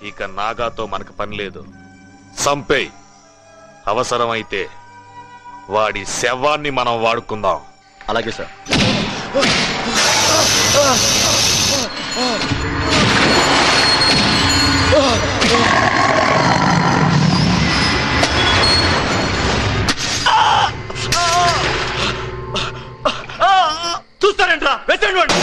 ఇక నాగాతో మనకు పని లేదు. సంపేయ్. అవసరమైతే వాడి శవాన్ని మనం వాడుకుందాం. అలాగే సార్. చూస్తారేంట్రా? వెచ్చండి వాడిని.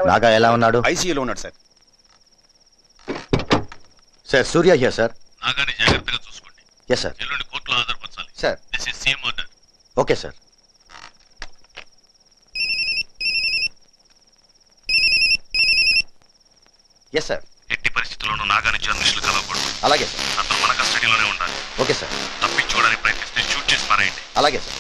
నాగా ఎలా ఉన్నాడు? ఐసీయూలో ఉన్నాడు sir. Sir Surya here sir. నాగాని జాగ్రత్తగా చూసుకోండి. Yes sir. ఎల్లుండి కోర్టులో హాజరుపరచాలి. Sir. This is CM order. Okay sir. Yes sir. ఎట్టి పరిస్థితుల్లోనూ నాగాని జర్నలిస్టులు కలవకూడదు. అలాగే సార్. అతను మన కస్టడీలోనే ఉండాలి. Okay sir. తప్పించుకోవడానికి ప్రయత్నిస్తే షూట్ చేసి మారేయండి. అలాగే సార్.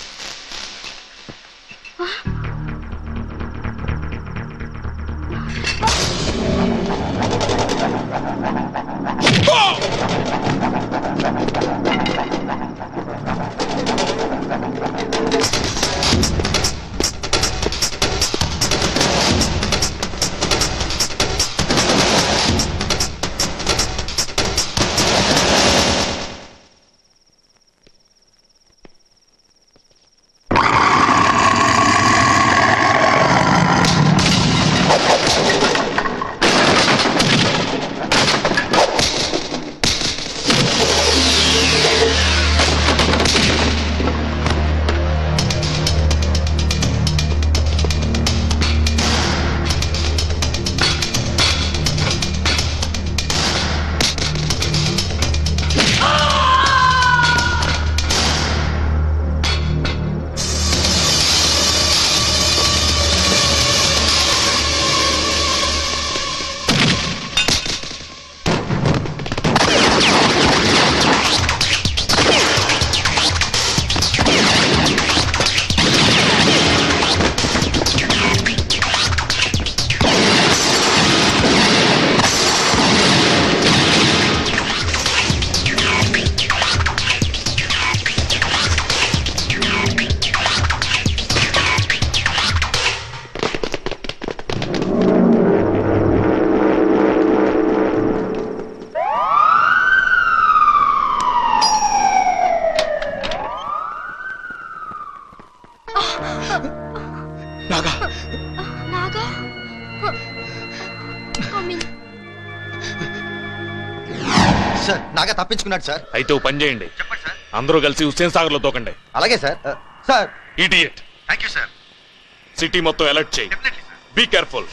సార్ నాగా తప్పించుకున్నాడు సార్. అయితే ఓ పని చేయండి, చెప్పండి సార్. అందరూ కలిసి హుస్సేన్ సాగర్ లో తోకండి. అలాగే sir. Sir idiot, thank you sir. City మొత్తం అలర్ట్ చేయి. Definitely sir. Be careful.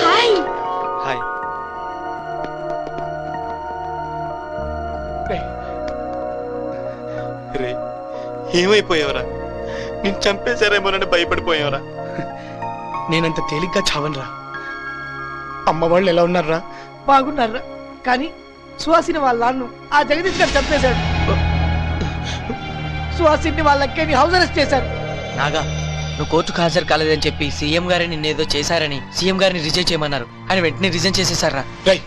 Hi. Hi. రే ఏమైపోయావరా? నేను చంపేశారేమోనని భయపడిపోయావరా? నేనంత తేలిగ్గా చావనరా. అమ్మ వాళ్ళు ఎలా ఉన్నారా? బాగున్నారా? కానీ సుహాసిని వాళ్ళ నాన్ను ఆ జగదీష్ గారు చంపేశాడు. సుహాసిని వాళ్ళ అక్కని హౌస్ అరెస్ట్ చేశారు. నాగా, నువ్వు కోర్టుకు హాజరు కాలేదని చెప్పి సీఎం గారిని నిన్నేదో చేశారని సీఎం గారిని రిజైన్ చేయమన్నారు. ఆయన వెంటనే రిజైన్ చేసేసారా? రై,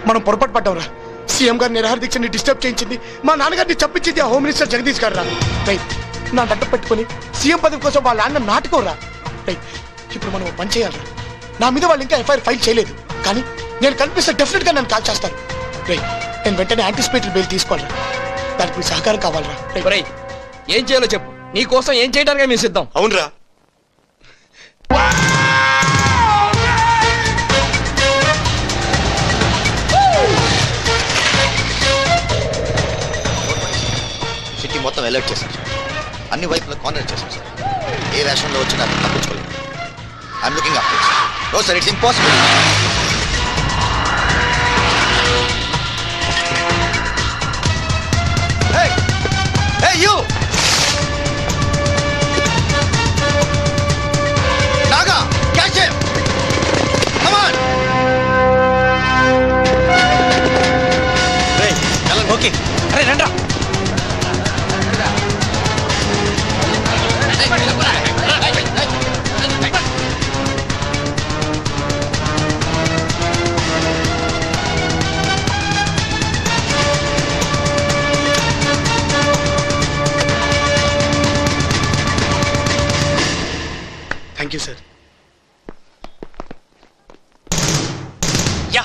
మనం పొరపాటు పడ్డావురా. సీఎం గారి నిరాహార దీక్షని డిస్టర్బ్ చేయించింది, మా నాన్నగారిని చంపించింది ఆ హోమ్ మినిస్టర్ జగదీష్ గారు రా. రై, నా దండ పెట్టుకుని సీఎం పదవి కోసం వాళ్ళ నాన్న నాటుకోరా. రై, ఇప్పుడు మనం ఓ పని చేయాలరా. నా మీద వాళ్ళు ఇంకా ఎఫ్ఐఆర్ ఫైల్ చేయలేదు, కానీ నేను కనిపిస్తే డెఫినెట్ గా నన్ను కాల్ చేస్తారు. రై, నేను వెంటనే యాంటిసిపేటరీ బెయిల్ తీసుకోవాలరా. దానికి మీ సహకారం కావాలరా. ఒరేయ్, ఏం చేయాలో చెప్పు, నీ కోసం ఏం చేయడానికి మేము సిద్ధం. అవునరా. సిటీ మొత్తం అలర్ట్ చేశాం సార్. అన్ని వైపులా కార్నర్ చేశాం సార్. ఏ రేషన్లో వచ్చినా అతను తప్పించుకోలేదు. I'm looking up. No sir, it's impossible. Hey! Hey, you! Naga, catch him! Come on! రేయ్, ఓకే. అరే రండ్రా. Thank you sir. Yeah.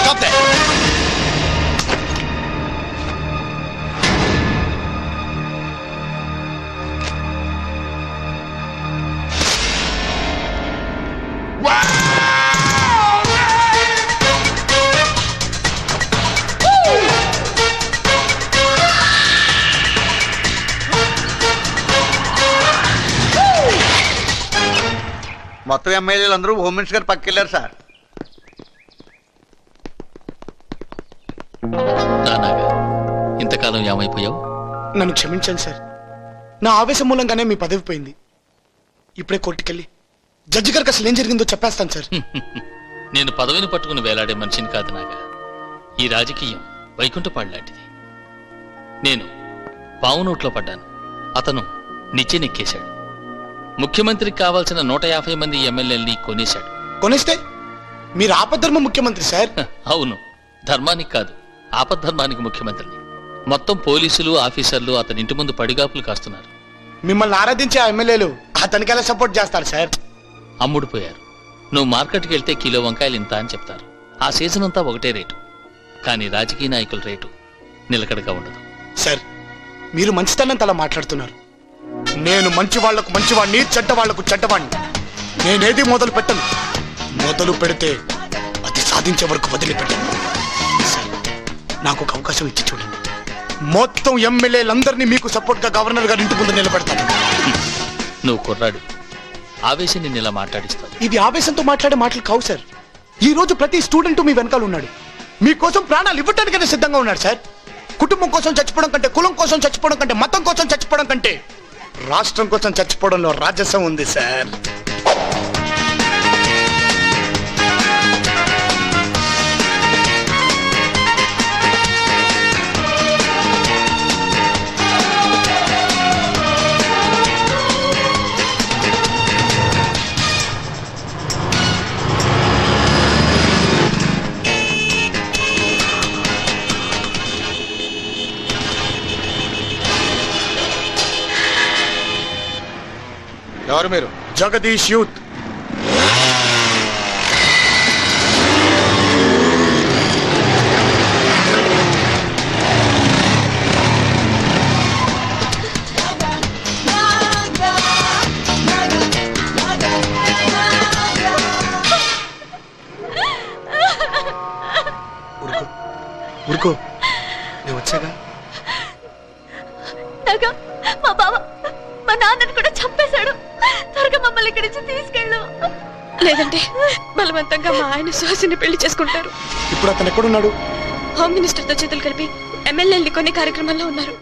Stop there! మొత్తం ఎమ్మెల్యేలు అందరూ హోమ్ మినిస్టర్ గారు పక్కకెళ్ళారు సార్. నానాగా ఇంతకాలం ఏమైపోయావు? నన్ను క్షమించండి సార్. నా ఆవేశం మూలంగానే మీ పదవి పోయింది. ఇప్పుడే కోర్టుకెళ్ళి జడ్జి గారికి అసలు ఏం జరిగిందో చెప్పేస్తాను సార్. నేను పదవిని పట్టుకుని వేలాడే మనిషిని కాదు నాగా. ఈ రాజకీయం వైకుంఠపాడు లాంటిది. నేను పావు నోట్లో పడ్డాను, అతను నిచ్చెనెక్కేశాడు. ముఖ్యమంత్రికి కావాల్సిన 150 మంది ఎమ్మెల్యేలని కొనేశాడు. కొనేస్తే మీరు ఆపద్ధర్మ ముఖ్యమంత్రి సార్. అవును, ధర్మానికి కాదు, ఆపద్ధర్మానికి ముఖ్యమంత్రిని. మొత్తం పోలీసులు ఆఫీసర్లు అతని ఇంటి ముందు పడిగాపులు కాస్తున్నారు. మిమ్మల్ని ఆరాధించే ఆ ఎమ్మెల్యేలు అతనికి ఎలా సపోర్ట్ చేస్తారు సార్? అమ్ముడుపోయారు. నువ్వు మార్కెట్కి వెళ్తే కిలో వంకాయలు ఇంత అని చెప్తారు. ఆ సీజన్ అంతా ఒకటే రేటు. కానీ రాజకీయ నాయకుల రేటు నిలకడగా ఉండదు. సార్, మీరు మంచితనంతో అలా మాట్లాడుతున్నారు. నేను మంచి వాళ్లకు మంచివాడిని, చెడ్డ వాళ్లకు చెడ్డవాడిని. నేనేది మొదలు పెట్టను. మొదలు పెడితే అది సాధించే వరకు వదిలిపెట్టను. సార్, నాకు ఒక అవకాశం ఇచ్చి చూడండి. మొత్తం ఎమ్మెల్యేలందరినీ మీకు సపోర్ట్ గా గవర్నర్ గారి ఇంటి ముందు నిలబెడతాను. నువ్వు కుర్రాడు, ఆవేశం నిన్ను ఇలా మాట్లాడిస్తావు. ఇది ఆవేశంతో మాట్లాడే మాటలు కావు సార్. ఈ రోజు ప్రతి స్టూడెంట్ మీ వెనకాల ఉన్నాడు. మీకోసం ప్రాణాలు ఇవ్వటానికైనా సిద్ధంగా ఉన్నాడు సార్. కుటుంబం కోసం చచ్చిపోవడం కంటే, కులం కోసం చచ్చిపోవడం కంటే, మతం కోసం చచ్చిపోవడం కంటే రాష్ట్రం కోసం చచ్చిపోవడంలో రాజసం ఉంది సార్. ఎవరు మీరు? జగదీష్ యూత్. ఊరుకో, నేను వచ్చాగా. నాగా మా బావ మా నాన్నని కూడా చంపేశాడు. త్వరగా మమ్మల్ని ఇక్కడి నుంచి తీసుకెళ్ళు, లేదంటే బలవంతంగా మా ఆయన సుహాసిని పెళ్లి చేసుకుంటారు. ఇప్పుడు అతను ఎక్కడున్నాడు? హోమ్ మినిస్టర్ తో చేతులు కలిపి ఎమ్మెల్యేలు కొన్ని కార్యక్రమాల్లో ఉన్నారు.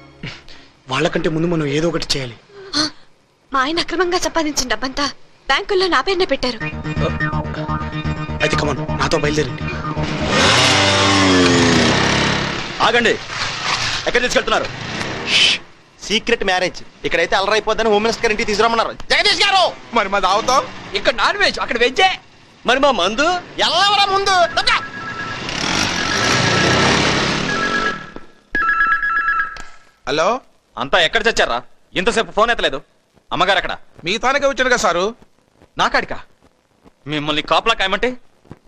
వాళ్ళకంటే ముందు మనం ఏదో ఒకటి చేయాలి. మా ఆయన అక్రమంగా సంపాదించిన డబ్బంతా బ్యాంకుల్లో నా పేరునే పెట్టారు. అయితే కమాన్, నాతో బయలుదేరండి. ఆగండి, ఎక్కడ తీసుకెళ్తున్నారు? Secret marriage. ఇక్కడైతే అలరైపోద్దని హోమ్ మినిస్టర్ ఇంటికి తీసుకురమ్మన్నారు. జగదీష్ గారు, మరి మా దావుతాం ఇక్కడ నాన్ వెజ్, అక్కడ వెజ్జే. మరి మా మందు ఎల్లవరా ముందు. హలో, అంతా ఎక్కడ చచ్చారా? ఇంతసేపు ఫోన్ ఎత్తలేదు. అమ్మగారు అక్కడ మీ తానకే వచ్చాడు కదా సారు. నాకాడికా? మిమ్మల్ని కాపలా కాయమంటే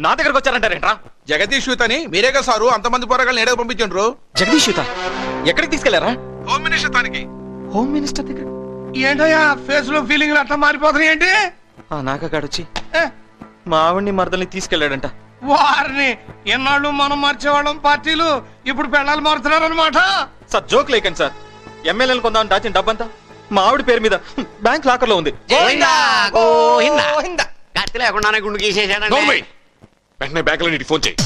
నా దగ్గరకు వచ్చారంటారేంట్రా? జగదీష్ యూత్ అని మీరే కదా సారు అంతమంది పోరగాళ్ళని ఏడకు పంపించండ్రు. జగదీష్ యూత ఎక్కడికి తీసుకెళ్లారా? హోమ్ మినిస్టర్ తానికి. హోమ్ మినిస్టర్ దగ్గర. ఏంటయ్యా ఫేస్ లో ఫీలింగ్ అట్లా మారిపోతున్నాయి ఏంటి? నాకాడొచ్చి మా ఆవిడ్ని మరదల్ని తీసుకెళ్లాడంట. వారిని ఎన్నాళ్ళు మనం మార్చేవాళ్ళం పార్టీలు, ఇప్పుడు పెళ్ళాలు మారుతున్నారు అనమాట. సార్ జోక్ లేకండి సార్. ఎమ్మెల్యేలు కొందామని దాచిన డబ్బంతా మా ఆవిడ పేరు మీద బ్యాంక్ లాకర్ లో ఉంది. లేకుండానే గుండు గీసేసాడండి. నోర్మై, వెంటనే బ్యాంకులన్నిటికి ఫోన్ చేయి.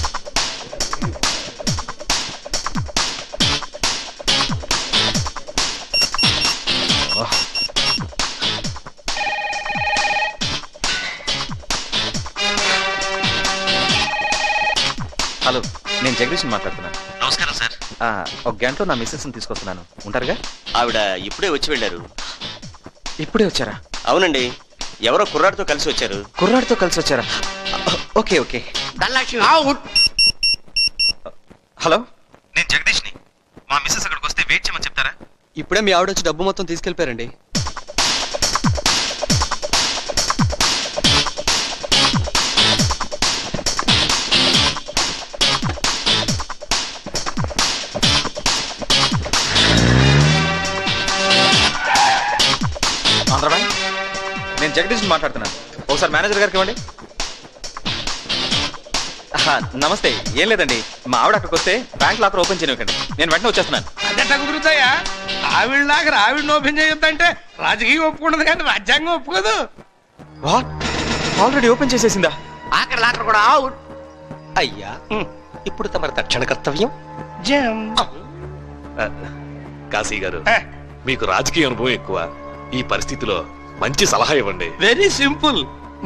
హలో, నేను జగదీష్ మాట్లాడుతున్నాను. నమస్కారం సార్. ఒక గంటలో నా మిస్సెస్ తీసుకొస్తున్నాను. ఉంటారుగా? ఆవిడ ఇప్పుడే వచ్చి వెళ్ళారు. ఇప్పుడే వచ్చారా? అవునండి, ఎవరో కుర్రాడితో కలిసి వచ్చారు. కుర్రాడితో కలిసి వచ్చారా? Okay okay. హలో, నేను జగదీష్ని. మా మిస్సెస్ అక్కడికి వస్తే వెయిట్ చేయమని చెప్తారా? ఇప్పుడే మీ ఆవిడ వచ్చి డబ్బు మొత్తం తీసుకెళ్లిపోయారండి. ఆంధ్ర బ్యాంక్, నేను జగదీష్ మాట్లాడుతున్నాను. ఒకసారి మేనేజర్ గారికి ఇవ్వండి. నమస్తే. ఏం లేదండి, మా ఆవిడ అక్కడికి వస్తే బ్యాంక్ లాకర్ ఓపెన్ చేయనివ్వకండి. నేను వెంటనే వచ్చేస్తున్నాను. అదెట్ట కుదురుతాయా? ఆవిడ ఓపెన్ చేయొద్దంటే రాజకీయం ఒప్పుకున్నది కానీ రాజ్యాంగం ఒప్పుకోదు. వాట్, ఆల్రెడీ ఓపెన్ చేసేసిందా? ఆఖరి లాకర్ కూడా అవుట్. అయ్యా, ఇప్పుడు తమరి తక్షణ కర్తవ్యం. కాశీ గారు, మీకు రాజకీయ అనుభవం ఎక్కువ. ఈ పరిస్థితిలో మంచి సలహా ఇవ్వండి. Very simple.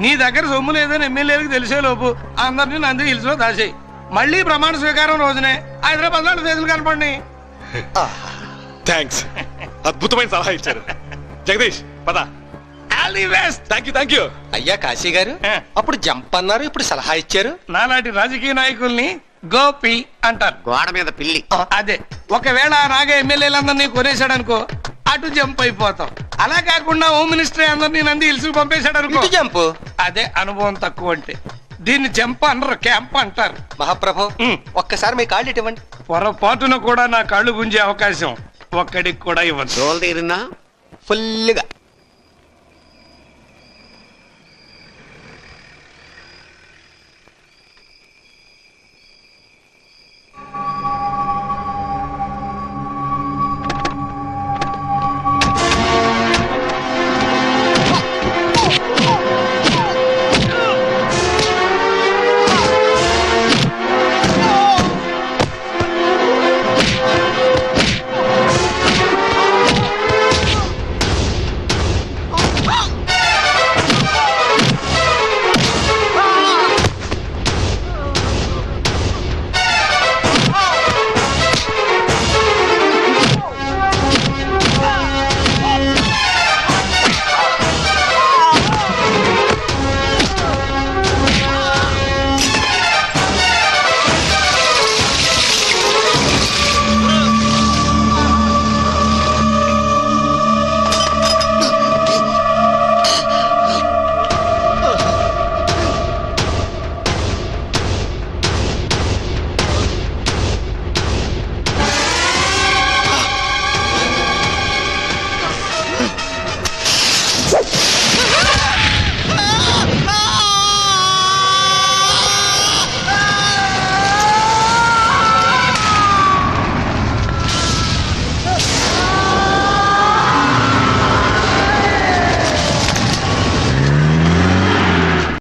నీ దగ్గర సొమ్ము లేదని ఎమ్మెల్యేలకు తెలిసే లోపు అందరినీ నంది హిల్స్ లో దాచేయి. మళ్ళీ ప్రమాణ స్వీకారం రోజునే హైదరాబాద్ లో ఫేసులు కనపడి. థ్యాంక్స్, అద్భుతమైన సలహా ఇచ్చారు. జగదీష్ పద. Thank you. అయ్యా కాశీ గారు, అప్పుడు జంప్ అన్నారు, ఇప్పుడు సలహా ఇచ్చారు. నాలాంటి రాజకీయ నాయకుల్ని గోపి అంటారు. గోడ మీద పిల్లి. అదే, ఒకవేళ నాగా ఎమ్మెల్యేలందరినీ కొనేసాడు అనుకో, అటు జంప్ అయిపోతాం. అలా కాకుండా హోమ్ మినిస్టర్ అందరినీ నంది హిల్స్ పంపేశాడు అనుకో, జంప్. అదే అనుభవం తక్కువ అంటే. దీన్ని జంప్ అనరు, క్యాంప్ అంటారు. మహాప్రభు, ఒక్కసారి మీ కాళ్ళు ఇవ్వండి. పొరపాటున కూడా నా కళ్ళు గుంజే అవకాశం ఒక్కడికి కూడా ఇవ్వదు. ఫుల్గా